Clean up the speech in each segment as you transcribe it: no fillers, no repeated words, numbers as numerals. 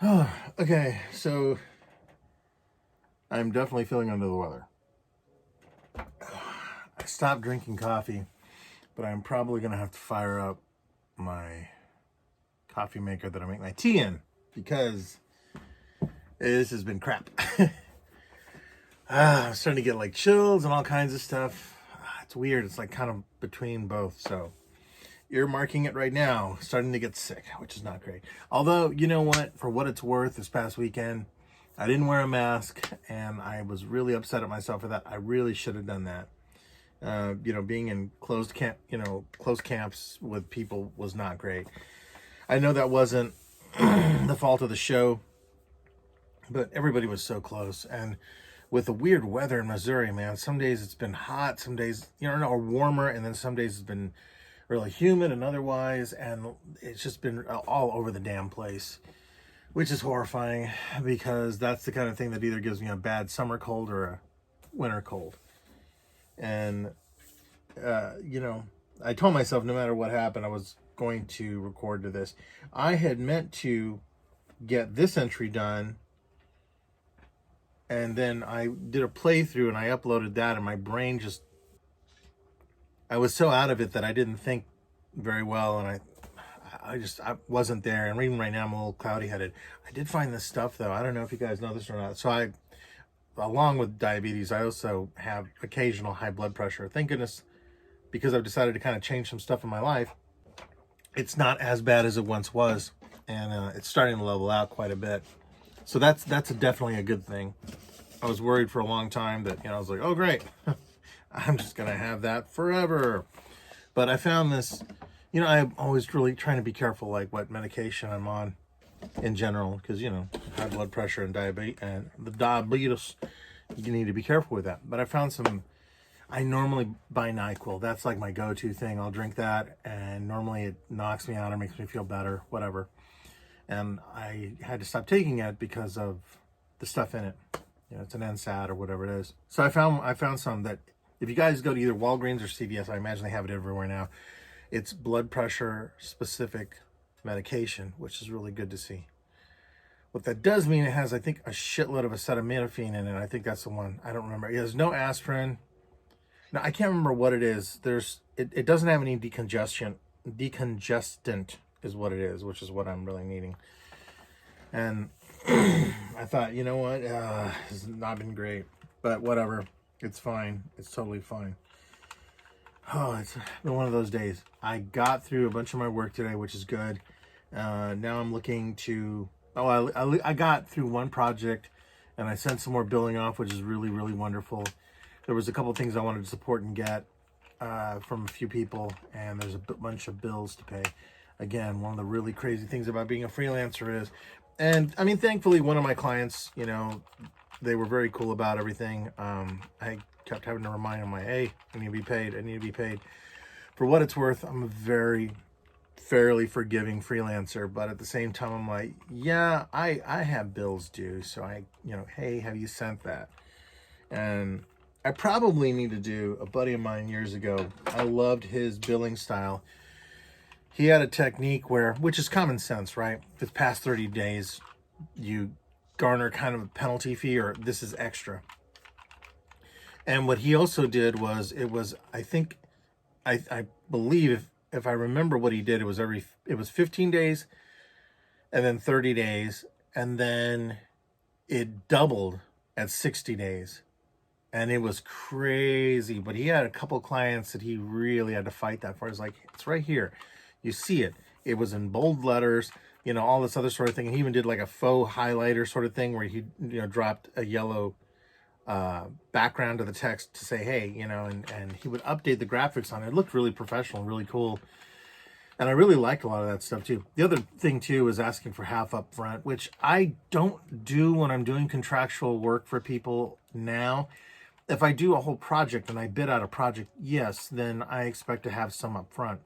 Okay, so I'm definitely feeling under the weather. I stopped drinking coffee, but I'm probably going to have to fire up my coffee maker that I make my tea in because this has been crap. I'm starting to get like chills and all kinds of stuff. It's weird. It's like kind of between both. So earmarking it right now, starting to get sick, which is not great. Although, you know what? For what it's worth, this past weekend, I didn't wear a mask and I was really upset at myself for that. I really should have done that. Being in closed camps with people was not great. I know that wasn't the fault of the show, but everybody was so close. And with the weird weather in Missouri, man, some days it's been hot, some days, or warmer, and then some days it's been really humid and otherwise, and it's just been all over the damn place, which is horrifying because that's the kind of thing that either gives me a bad summer cold or a winter cold. And, I told myself no matter what happened, I was going to record to this. I had meant to get this entry done, and then I did a playthrough and I uploaded that, and my brain I was so out of it that I didn't think very well, and I wasn't there. And even right now, I'm a little cloudy headed. I did find this stuff though. I don't know if you guys know this or not. So along with diabetes, I also have occasional high blood pressure. Thank goodness, because I've decided to kind of change some stuff in my life. It's not as bad as it once was, and it's starting to level out quite a bit. So that's definitely a good thing. I was worried for a long time that, I was like, oh great, I'm just gonna have that forever. But I found this, I'm always really trying to be careful, like what medication I'm on in general, because high blood pressure and diabetes, you need to be careful with that. But I found I normally buy NyQuil. That's like my go-to thing. I'll drink that, and normally it knocks me out or makes me feel better, whatever. And I had to stop taking it because of the stuff in it. It's an NSAID or whatever it is. So I found some that, if you guys go to either Walgreens or CVS, I imagine they have it everywhere now. It's blood pressure specific medication, which is really good to see. What that does mean, it has, I think, a shitload of acetaminophen in it. I think that's the one. I don't remember. It has no aspirin. Now, I can't remember what it is. It doesn't have any decongestant. Decongestant is what it is, which is what I'm really needing. And I thought, you know what? This has not been great, but whatever. It's fine. It's totally fine. Oh, it's been one of those days. I got through a bunch of my work today, which is good. Now I'm looking to... I got through one project, and I sent some more billing off, which is really, really wonderful. There was a couple things I wanted to support and get from a few people, and there's a bunch of bills to pay. Again, one of the really crazy things about being a freelancer is... And, I mean, thankfully, one of my clients, they were very cool about everything. I kept having to remind them, hey, I need to be paid. I need to be paid. For what it's worth, I'm a very fairly forgiving freelancer, but at the same time, I'm like, yeah, I have bills due. So hey, have you sent that? And I probably need to do, a buddy of mine years ago, I loved his billing style. He had a technique which is common sense, right? If it's past 30 days, you garner kind of a penalty fee, or this is extra. And what he also did was, I believe, if I remember what he did, it was 15 days and then 30 days, and then it doubled at 60 days. And it was crazy, but he had a couple clients that he really had to fight that for. He's like, it's right here. You see it. It was in bold letters, all this other sort of thing. And he even did like a faux highlighter sort of thing where he, dropped a yellow background to the text to say, hey, and he would update the graphics on it. It looked really professional, really cool. And I really liked a lot of that stuff too. The other thing too is asking for half up front, which I don't do when I'm doing contractual work for people now. If I do a whole project and I bid out a project, yes, then I expect to have some up front.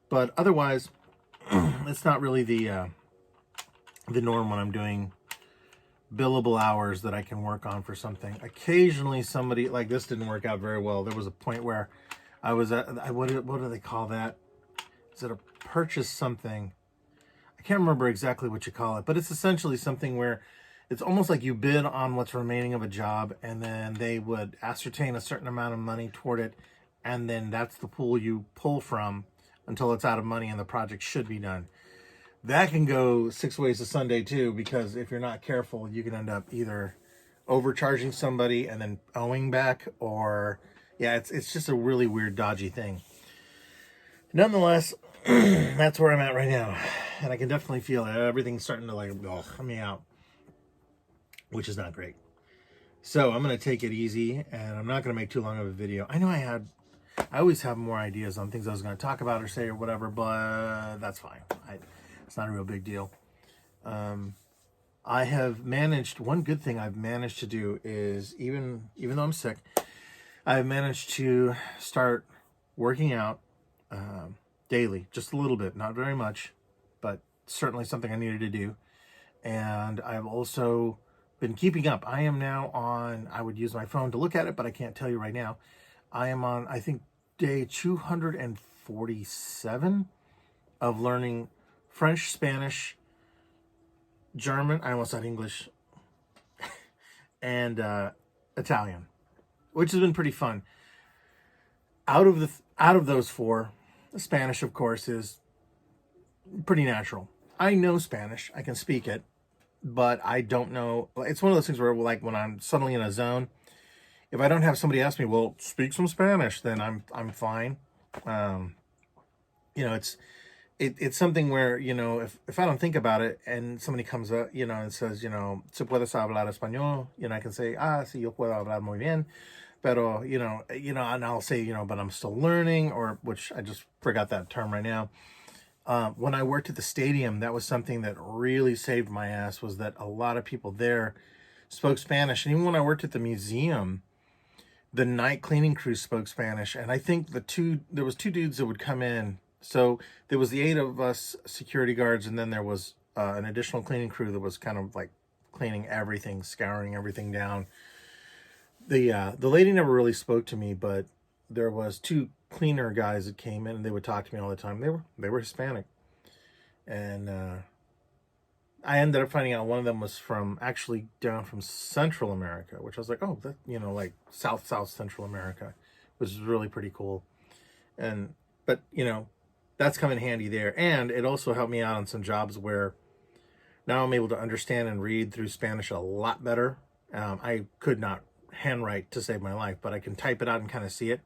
But otherwise, it's not really the norm when I'm doing billable hours that I can work on for something. Occasionally, somebody like this didn't work out very well. There was a point where I was at, what do they call that? Is it a purchase something? I I can't remember exactly what you call it, but it's essentially something where it's almost like you bid on what's remaining of a job, and then they would ascertain a certain amount of money toward it, and then that's the pool you pull from until it's out of money and the project should be done. That can go 6 ways to Sunday too, because if you're not careful, you can end up either overcharging somebody and then owing back, or yeah, it's just a really weird, dodgy thing. Nonetheless, that's where I'm at right now, and I can definitely feel everything's starting to like me out, which is not great. So I'm gonna take it easy, and I'm not gonna make too long of a video. I know I always have more ideas on things I was gonna talk about or say or whatever, but that's fine. It's not a real big deal. I have managed, one good thing I've managed to do is, even though I'm sick, I've managed to start working out daily, just a little bit, not very much, but certainly something I needed to do. And I've also been keeping up. I am now on, I would use my phone to look at it, but I can't tell you right now. I am on, I think, day 247 of learning French, Spanish, German, I almost said English, and Italian, which has been pretty fun. Out of those four, the Spanish, of course, is pretty natural. I know Spanish, I can speak it, but I don't know. It's one of those things where, like, when I'm suddenly in a zone, if I don't have somebody ask me, well, speak some Spanish, then I'm fine. It's something where, if I don't think about it and somebody comes up, and says, ¿se puedes hablar español? I can say, sí, yo puedo hablar muy bien. Pero, and I'll say, but I'm still learning, or, which I just forgot that term right now. When I worked at the stadium, that was something that really saved my ass, was that a lot of people there spoke Spanish. And even when I worked at the museum, the night cleaning crew spoke Spanish. And I think there was two dudes that would come in. So there was the 8 of us security guards, and then there was an additional cleaning crew that was kind of like cleaning everything, scouring everything down. The lady never really spoke to me, but there was 2 cleaner guys that came in, and they would talk to me all the time. They were Hispanic, and I ended up finding out one of them was actually down from Central America, which I was like, oh, that, like South Central America, which is really pretty cool. But that's come in handy there. And it also helped me out on some jobs where now I'm able to understand and read through Spanish a lot better. I could not handwrite to save my life, but I can type it out and kind of see it.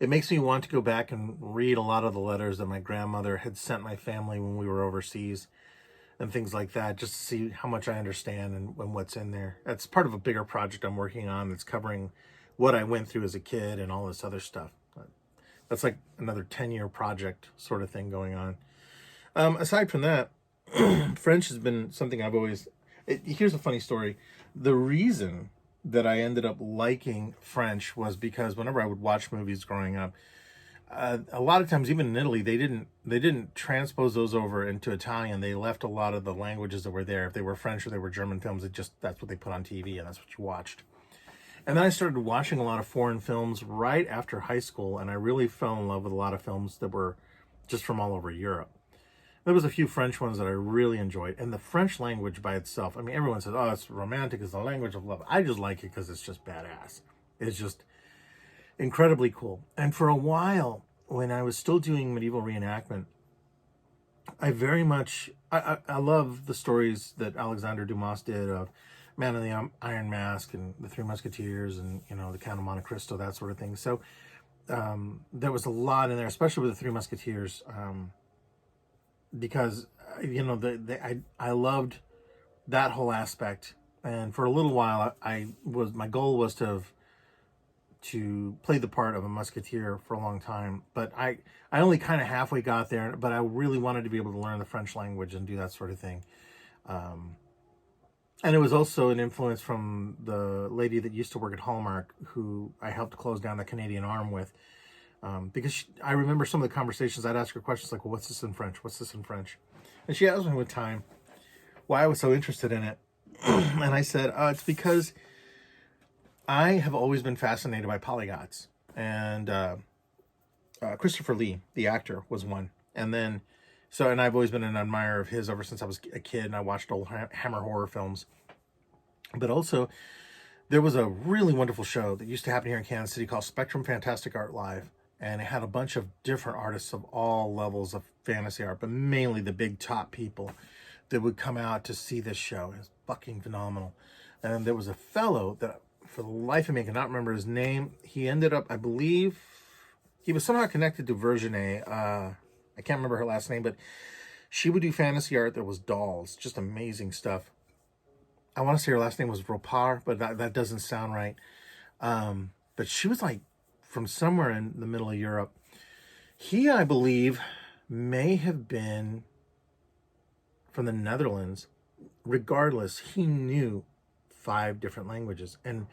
It makes me want to go back and read a lot of the letters that my grandmother had sent my family when we were overseas and things like that, just to see how much I understand and what's in there. That's part of a bigger project I'm working on that's covering what I went through as a kid and all this other stuff. That's like another 10-year project sort of thing going on. Aside from that, French has been something I've always... Here's a funny story. The reason that I ended up liking French was because whenever I would watch movies growing up, a lot of times, even in Italy, they didn't transpose those over into Italian. They left a lot of the languages that were there. If they were French or they were German films, that's what they put on TV, and that's what you watched. And then I started watching a lot of foreign films right after high school, and I really fell in love with a lot of films that were just from all over Europe. There was a few French ones that I really enjoyed, and the French language by itself, I mean, everyone says, oh, it's romantic, it's the language of love. I just like it because it's just badass. It's just incredibly cool. And for a while, when I was still doing medieval reenactment, I very much, I love the stories that Alexandre Dumas did of Man in the Iron Mask and the Three Musketeers and, the Count of Monte Cristo, that sort of thing. So there was a lot in there, especially with the Three Musketeers, because, I loved that whole aspect. And for a little while, my goal was to play the part of a musketeer for a long time. But I only kind of halfway got there, but I really wanted to be able to learn the French language and do that sort of thing. And it was also an influence from the lady that used to work at Hallmark, who I helped close down the Canadian arm with. Because I remember some of the conversations, I'd ask her questions like, well, what's this in French? What's this in French? And she asked me with time why I was so interested in it. And I said, it's because I have always been fascinated by polyglots. And Christopher Lee, the actor, was one. And then So, and I've always been an admirer of his ever since I was a kid, and I watched old Hammer horror films. But also, there was a really wonderful show that used to happen here in Kansas City called Spectrum Fantastic Art Live. And it had a bunch of different artists of all levels of fantasy art, but mainly the big top people that would come out to see this show. It was fucking phenomenal. And there was a fellow that, for the life of me, I cannot remember his name. He ended up, I believe, he was somehow connected to Virginie. I can't remember her last name, but she would do fantasy art that was dolls. Just amazing stuff. I want to say her last name was Ropar, but that doesn't sound right. But she was like from somewhere in the middle of Europe. He, I believe, may have been from the Netherlands. Regardless, he knew 5 different languages. And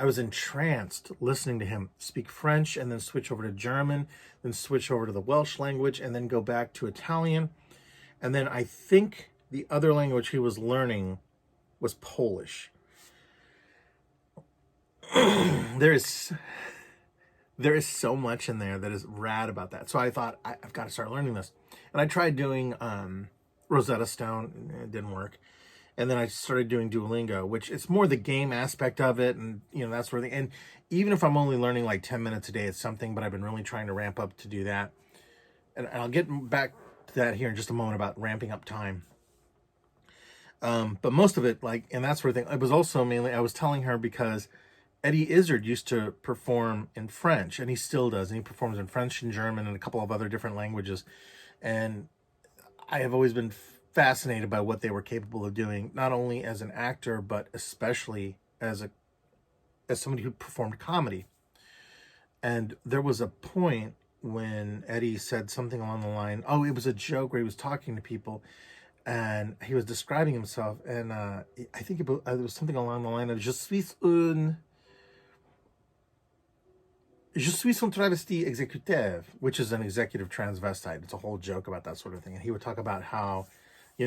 I was entranced listening to him speak French and then switch over to German, then switch over to the Welsh language, and then go back to Italian. And then I think the other language he was learning was Polish. There is so much in there that is rad about that. So I thought, I've got to start learning this. And I tried doing Rosetta Stone. It didn't work. And then I started doing Duolingo, which it's more the game aspect of it, and that sort of thing. And even if I'm only learning like 10 minutes a day, it's something, but I've been really trying to ramp up to do that. And I'll get back to that here in just a moment about ramping up time. But most of it, and that sort of thing, it was also mainly, I was telling her because Eddie Izzard used to perform in French, and he still does. And he performs in French and German and a couple of other different languages. And I have always been fascinated by what they were capable of doing, not only as an actor, but especially as somebody who performed comedy. And there was a point when Eddie said something along the line, it was a joke where he was talking to people and he was describing himself, and I think it was something along the line of Je suis un travesti exécutif, which is an executive transvestite. It's a whole joke about that sort of thing. And he would talk about how, les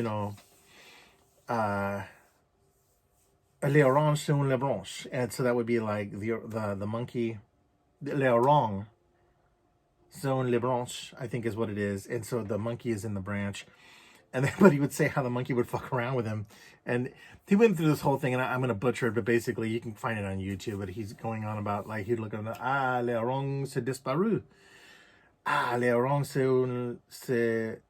oranges sont les branches. And so that would be like the monkey, les oranges sont les branches, I think is what it is. And so the monkey is in the branch. And then, but he would say how the monkey would fuck around with him. And he went through this whole thing, and I'm going to butcher it, but basically you can find it on YouTube. But he's going on about, he'd look at les oranges c'est disparu. Les oranges c'est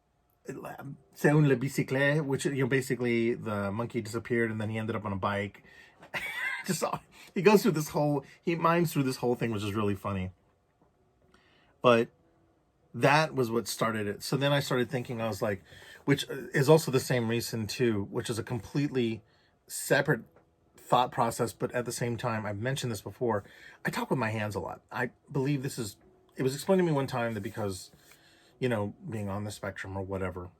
le bicyclette, which, basically the monkey disappeared and then he ended up on a bike. He goes through he mimes through this whole thing, which is really funny. But that was what started it. So then I started thinking, I was like, which is also the same reason too, which is a completely separate thought process, but at the same time, I've mentioned this before, I talk with my hands a lot. I believe it was explained to me one time that because, being on the spectrum or whatever,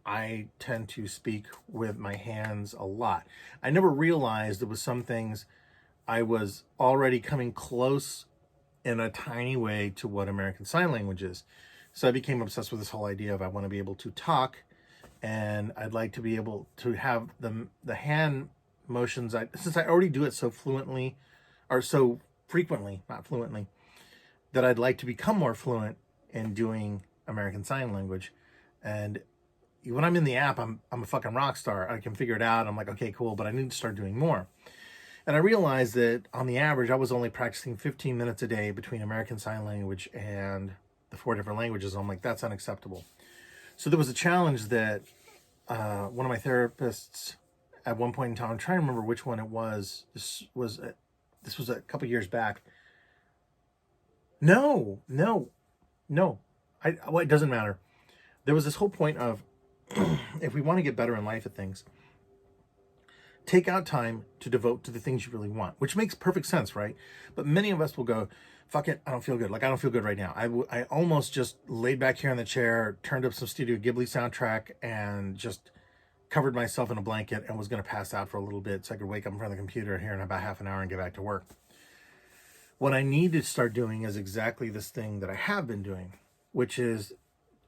I tend to speak with my hands a lot. I never realized there was some things I was already coming close in a tiny way to what American Sign Language is. So I became obsessed with this whole idea of I want to be able to talk, and I'd like to be able to have the hand motions. Since I already do it so fluently, or so frequently, not fluently, that I'd like to become more fluent in doing American Sign Language. And when I'm in the app, I'm a fucking rock star. I can figure it out. I'm like, okay, cool, but I need to start doing more. And I realized that on the average, I was only practicing 15 minutes a day between American Sign Language and the 4 different languages. I'm like, that's unacceptable. So there was a challenge that one of my therapists at one point in time, I'm trying to remember which one it was. This was a couple years back. No. It doesn't matter. There was this whole point of, if we want to get better in life at things, take out time to devote to the things you really want, which makes perfect sense, right? But many of us will go, fuck it, I don't feel good. I don't feel good right now. I almost just laid back here in the chair, turned up some Studio Ghibli soundtrack, and just covered myself in a blanket and was going to pass out for a little bit so I could wake up in front of the computer here in about half an hour and get back to work. What I need to start doing is exactly this thing that I have been doing, which is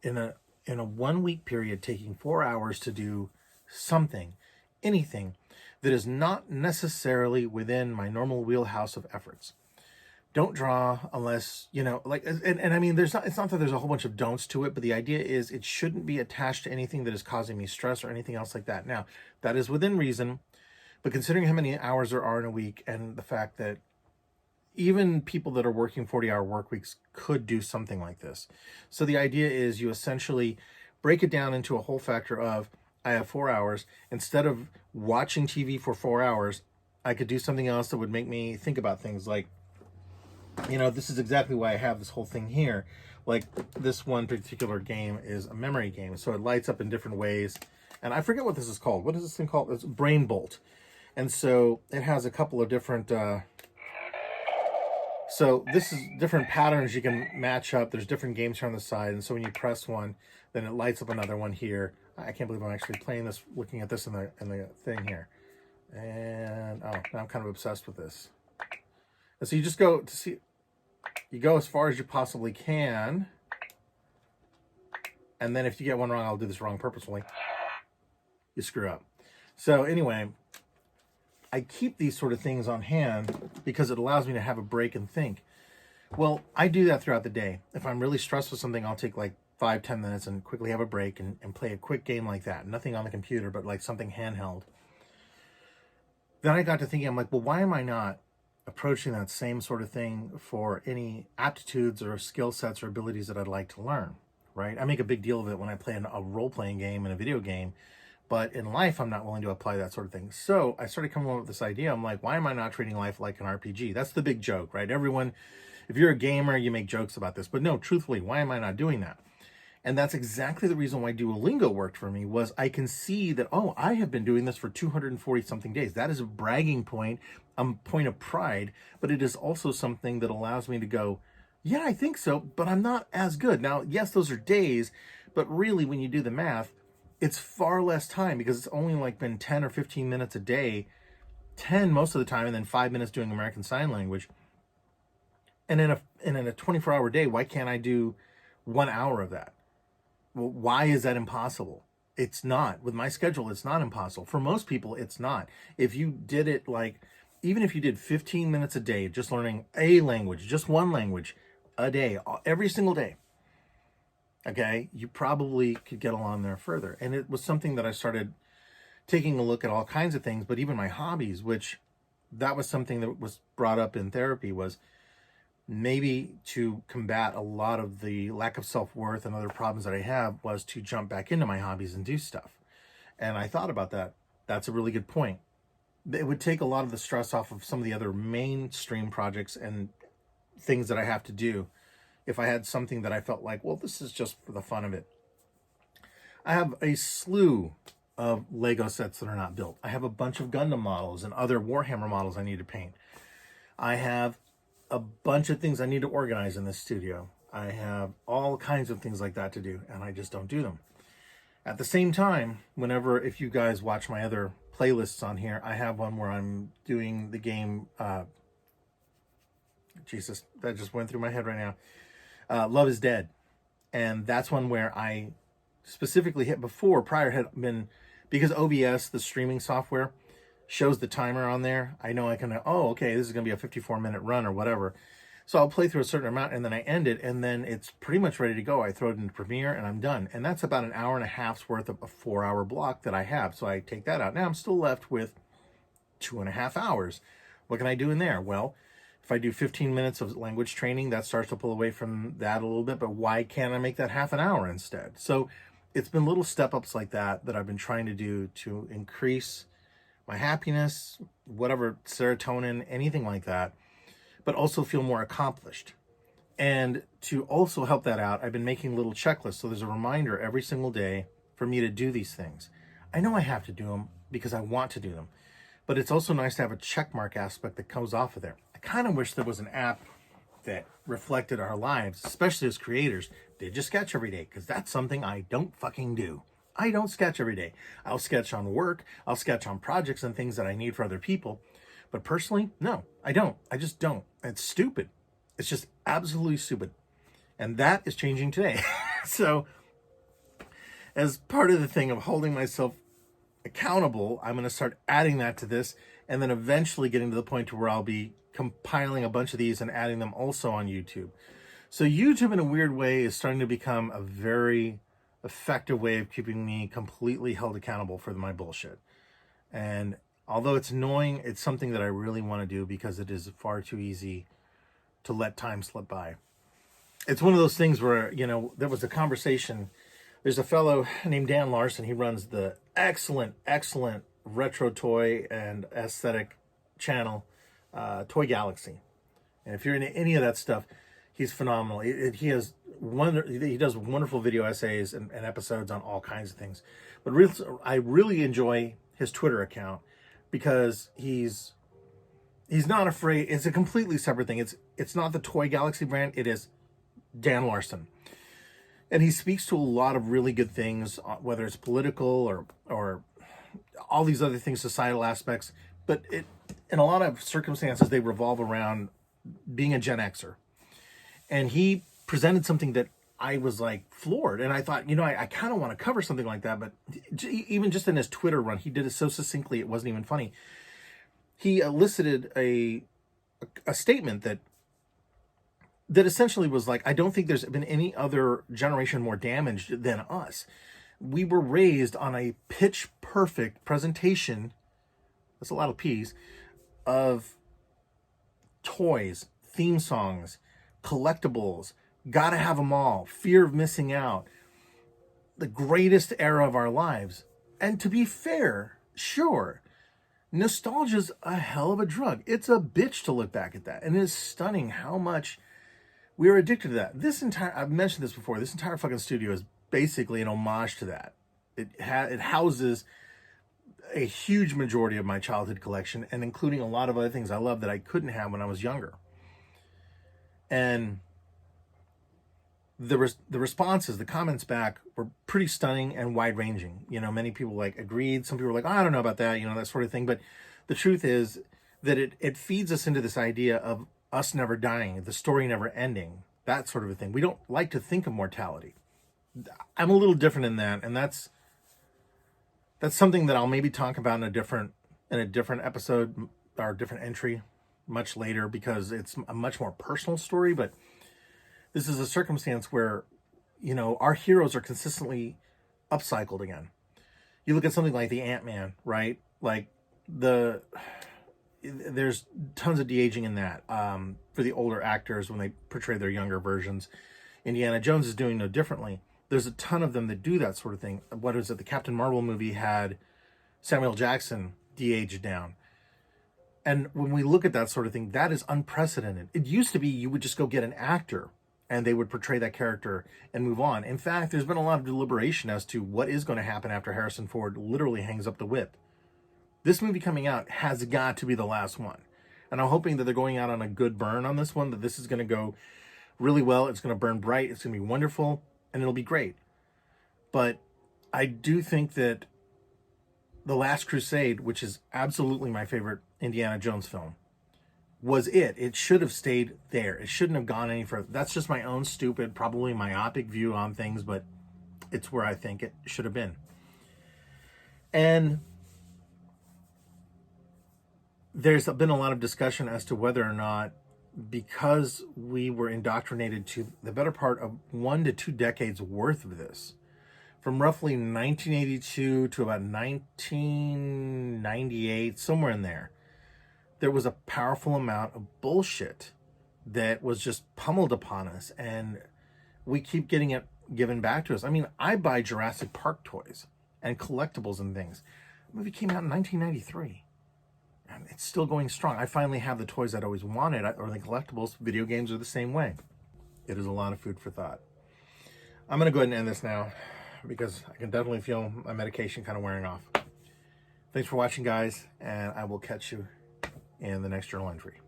in a 1 week period, taking 4 hours to do something, anything that is not necessarily within my normal wheelhouse of efforts. don't draw unless, like, and I mean, it's not that there's a whole bunch of don'ts to it, but the idea is it shouldn't be attached to anything that is causing me stress or anything else like that. Now, that is within reason, but considering how many hours there are in a week and the fact that even people that are working 40-hour work weeks could do something like this. So the idea is you essentially break it down into a whole factor of, I have 4 hours. Instead of watching TV for 4 hours, I could do something else that would make me think about things like, this is exactly why I have this whole thing here. Like this one particular game is a memory game. So it lights up in different ways. And I forget what this is called. What is this thing called? It's Brain Bolt. And so it has a couple of different, so this is different patterns you can match up. There's different games here on the side. And so when you press one, then it lights up another one here. I can't believe I'm actually playing this, looking at this in the thing here. And, now I'm kind of obsessed with this. And so you just go to see, you go as far as you possibly can. And then if you get one wrong, I'll do this wrong purposefully. You screw up. So anyway, I keep these sort of things on hand because it allows me to have a break and think. Well, I do that throughout the day. If I'm really stressed with something, I'll take like 5-10 minutes and quickly have a break and play a quick game like that. Nothing on the computer, but like something handheld. Then I got to thinking, I'm like, well, why am I not approaching that same sort of thing for any aptitudes or skill sets or abilities that I'd like to learn, right? I make a big deal of it when I play a role-playing game and a video game, but in life, I'm not willing to apply that sort of thing. So I started coming up with this idea. I'm like, why am I not treating life like an RPG? That's the big joke, right? Everyone, if you're a gamer, you make jokes about this, but no, truthfully, why am I not doing that? And that's exactly the reason why Duolingo worked for me, was I can see that, oh, I have been doing this for 240 something days. That is a bragging point, a point of pride, but it is also something that allows me to go, yeah, I think so, but I'm not as good. Now, yes, those are days, but really when you do the math, it's far less time because it's only like been 10 or 15 minutes a day, 10 most of the time, and then 5 minutes doing American Sign Language. And in a 24-hour day, why can't I do 1 hour of that? Well, why is that impossible? It's not. With my schedule, it's not impossible. For most people, it's not. If you did it like, even if you did 15 minutes a day, just learning a language, just one language a day, every single day, okay, you probably could get along there further. And it was something that I started taking a look at all kinds of things, but even my hobbies, which that was something that was brought up in therapy, was maybe to combat a lot of the lack of self-worth and other problems that I have, was to jump back into my hobbies and do stuff. And I thought about that. That's a really good point. It would take a lot of the stress off of some of the other mainstream projects and things that I have to do if I had something that I felt like, well, this is just for the fun of it. I have a slew of Lego sets that are not built. I have a bunch of Gundam models and other Warhammer models I need to paint. I have a bunch of things I need to organize in this studio. I have all kinds of things like that to do, and I just don't do them. At the same time, if you guys watch my other playlists on here, I have one where I'm doing the game, Jesus, that just went through my head right now. Love is Dead. And that's one where I specifically hit prior had been, because OBS, the streaming software, shows the timer on there. I know I can, okay, this is going to be a 54-minute run or whatever. So I'll play through a certain amount and then I end it, and then it's pretty much ready to go. I throw it into Premiere and I'm done. And that's about an hour and a half's worth of a 4-hour block that I have. So I take that out. Now I'm still left with 2.5 hours. What can I do in there? Well, if I do 15 minutes of language training, that starts to pull away from that a little bit, but why can't I make that half an hour instead? So it's been little step-ups like that I've been trying to do to increase my happiness, whatever, serotonin, anything like that, but also feel more accomplished. And to also help that out, I've been making little checklists. So there's a reminder every single day for me to do these things. I know I have to do them because I want to do them, but it's also nice to have a checkmark aspect that comes off of there. I kind of wish there was an app that reflected our lives, especially as creators. Did you sketch every day? Because that's something I don't fucking do. I don't sketch every day. I'll sketch on work. I'll sketch on projects and things that I need for other people. But personally, no, I don't. I just don't. It's stupid. It's just absolutely stupid. And that is changing today. So as part of the thing of holding myself accountable, I'm going to start adding that to this and then eventually getting to the point to where I'll be compiling a bunch of these and adding them also on YouTube. So YouTube, in a weird way, is starting to become a very effective way of keeping me completely held accountable for my bullshit. And although it's annoying, it's something that I really want to do because it is far too easy to let time slip by. It's one of those things where, you know, there was a conversation. There's a fellow named Dan Larson. He runs the excellent retro toy and aesthetic channel, Toy Galaxy. And if you're into any of that stuff, he's phenomenal. He does wonderful video essays and episodes on all kinds of things. But I really enjoy his Twitter account because he's not afraid. It's a completely separate thing. It's not the Toy Galaxy brand. It is Dan Larson. And he speaks to a lot of really good things, whether it's political or all these other things, societal aspects. But in a lot of circumstances, they revolve around being a Gen Xer. And he presented something that I was like floored. And I thought, you know, I kind of want to cover something like that. But even just in his Twitter run, he did it so succinctly, it wasn't even funny. He elicited a statement that essentially was like, I don't think there's been any other generation more damaged than us. We were raised on a pitch perfect presentation, that's a lot of P's, of toys, theme songs, collectibles, gotta have them all, fear of missing out, the greatest era of our lives. And to be fair, sure, nostalgia's a hell of a drug. It's a bitch to look back at that. And it is stunning how much we're addicted to that. I've mentioned this before, this entire fucking studio is basically an homage to that. It houses a huge majority of my childhood collection, and including a lot of other things I love that I couldn't have when I was younger. And the responses, the comments back were pretty stunning and wide-ranging. You know, many people like agreed. Some people were like, oh, I don't know about that, you know, that sort of thing. But the truth is that it feeds us into this idea of us never dying, the story never ending, that sort of a thing. We don't like to think of mortality. I'm a little different in that, and that's something that I'll maybe talk about in a different episode or a different entry much later, because it's a much more personal story. But this is a circumstance where, you know, our heroes are consistently upcycled again. You look at something like the Ant-Man, right? Like there's tons of de-aging in that for the older actors when they portray their younger versions. Indiana Jones is doing no differently. There's a ton of them that do that sort of thing. What is it? The Captain Marvel movie had Samuel Jackson de-aged down. And when we look at that sort of thing, that is unprecedented. It used to be you would just go get an actor and they would portray that character and move on. In fact, there's been a lot of deliberation as to what is going to happen after Harrison Ford literally hangs up the whip. This movie coming out has got to be the last one. And I'm hoping that they're going out on a good burn on this one, that this is going to go really well. It's going to burn bright. It's going to be wonderful. And it'll be great. But I do think that The Last Crusade, which is absolutely my favorite Indiana Jones film, was it. It should have stayed there. It shouldn't have gone any further. That's just my own stupid, probably myopic view on things, but it's where I think it should have been. And there's been a lot of discussion as to whether or not, because we were indoctrinated to the better part of 1 to 2 decades worth of this, from roughly 1982 to about 1998, somewhere in there was a powerful amount of bullshit that was just pummeled upon us, and we keep getting it given back to us. I mean, I buy Jurassic Park toys and collectibles and things. The movie came out in 1993. And it's still going strong. I finally have the toys I'd always wanted, or the collectibles. Video games are the same way. It is a lot of food for thought. I'm going to go ahead and end this now, because I can definitely feel my medication kind of wearing off. Thanks for watching, guys, and I will catch you in the next journal entry.